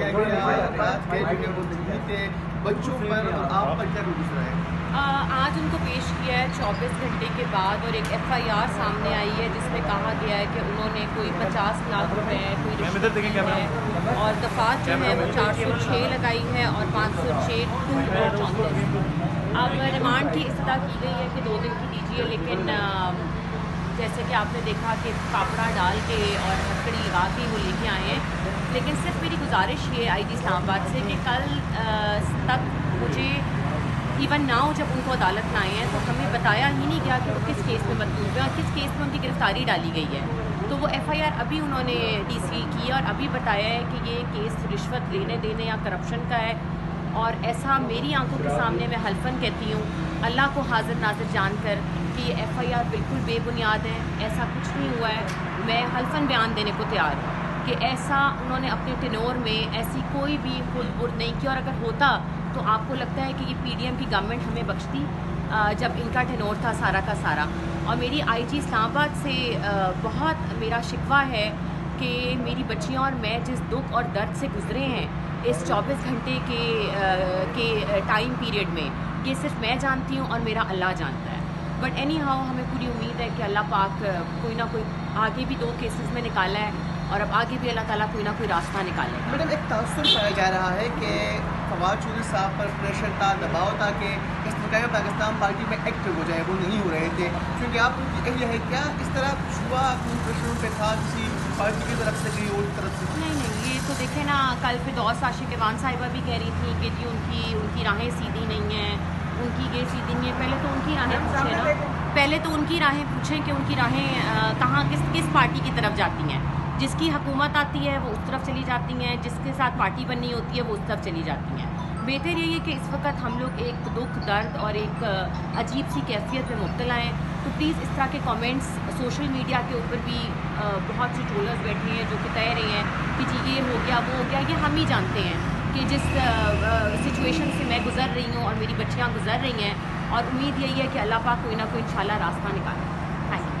किया गया रात के के बच्चों पर और आप पर क्या गुजरा है? आज उनको पेश किया है 24 घंटे के बाद और एक FIR सामने आई है जिसमें कहा गया है कि उन्होंने कोई 50 लाख रुपए कोई रिश्वत दी है और दफात जो है वो 406 लगाई है और 506 अब रिमांड की इस्तदा की गई है कि 2 दिन की दीजिए, लेकिन जैसे कि आपने देखा कि कापड़ा डाल के और हथकड़ी लगा के वो लेके आए हैं। लेकिन सिर्फ मेरी गुजारिश ये IG इस्लामाबाद से कि कल तक मुझे इवन नाउ जब उनको अदालत में आए हैं तो हमें बताया ही नहीं गया कि वो किस केस में मतलूब है और किस केस में उनकी गिरफ्तारी डाली गई है। तो वो FIR अभी उन्होंने DC की और अभी बताया है कि ये केस रिश्वत लेने देने या करप्शन का है और ऐसा मेरी आंखों के सामने मैं हल्फन कहती हूँ अल्लाह को हाजिर नाजिर जानकर कि ये FIR बिल्कुल बेबुनियाद है, ऐसा कुछ नहीं हुआ है। मैं हल्फन बयान देने को तैयार हूँ कि ऐसा उन्होंने अपने टेनोर में ऐसी कोई भी खुद नहीं की और अगर होता तो आपको लगता है कि ये PDM की गवर्नमेंट हमें बख्शती जब इनका टेनोर था सारा का सारा। और मेरी IG इस्लामाबाद से बहुत मेरा शिकवा है कि मेरी बच्चियाँ और मैं जिस दुख और दर्द से गुजरे हैं इस 24 घंटे के टाइम पीरियड में, ये सिर्फ मैं जानती हूँ और मेरा अल्लाह जानता है। बट एनी हाउ हमें पूरी उम्मीद है कि अल्लाह पाक कोई ना कोई आगे भी 2 केसेस में निकाला है और अब आगे भी अल्लाह ताला कोई ना कोई रास्ता निकालेगा। मैडम, एक तासुर पाया जा रहा है कि फवाद चौधरी साहब पर प्रेशर था, दबाव था कि इस्तेमाल पाकिस्तान पार्टी में एक्टिव हो जाए, वो नहीं हो रहे थे। क्योंकि आप ये है क्या इस तरह कुछ हुआ, प्रेशर पे था किसी पार्टी की तरफ से कहीं और तरफ से? नहीं, ये तो देखे ना, कल फिरदौस आशिक ईवान साहिबा भी कह रही थी कि जी उनकी राहें सीधी नहीं हैं, उनकी ये सीधी नहीं है। पहले तो उनकी राहें पूछें ना, पहले तो उनकी राहें पूछें कि उनकी राहें कहाँ किस पार्टी की तरफ जाती हैं। जिसकी हुकूमत आती है वो उस तरफ चली जाती हैं, जिसके साथ पार्टी बननी होती है वो उस तरफ चली जाती हैं। बेहतर यही है कि इस वक्त हम लोग एक दुख दर्द और एक अजीब सी कैफियत में मुब्तला हैं। तो प्लीज़ इस तरह के कमेंट्स सोशल मीडिया के ऊपर भी बहुत से ट्रोलर्स बैठे हैं जो कि कह रहे हैं कि जी ये हो गया वो हो गया। ये हम ही जानते हैं कि जिस सिचुएशन से मैं गुज़र रही हूँ और मेरी बच्चियाँ गुज़र रही हैं, और उम्मीद यही है कि अल्लाह पाक कोई ना कोई इंशाल्लाह रास्ता निकाले। Thank you.